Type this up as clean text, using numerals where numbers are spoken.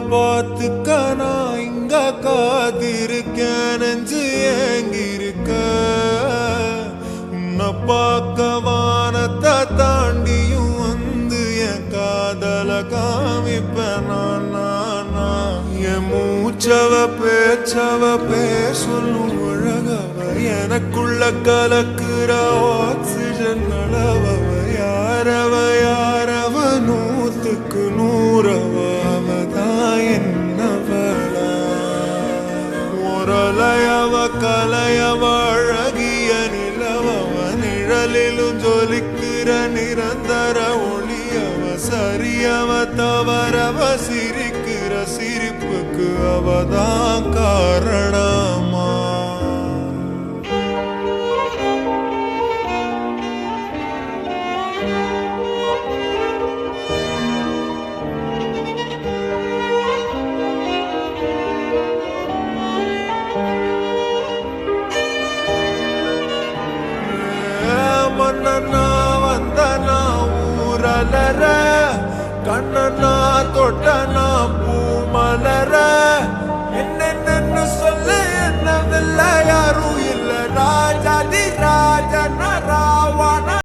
பார்த்துக்க நான் இங்க காத்திருக்கேன் நெஞ்சு ஏங்கிருக்க உன்னை பார்க்க வானத்தை தாண்டியும் வந்து என் காதல காமிப்பேன் நான் என் மூச்சவ பேச்சவ பேசலும் அழகவ எனக்குள்ள கலக்குற ஆக்சிஜன் அளவ யாரவ நூத்துக்கு நூறவதான் என்னவள ஒரலையவ கலையவ அழகிய நிலவவ நிழலிலும் ஜொலிக்கிற நிரந்தர ஒளியவ சரியவ தவறவ சிரிக்கிற சிரிப்புக்கு அவதான் காரணமா வந்தனா ஊரலர கண்ணனா தொட்டனா பூமலர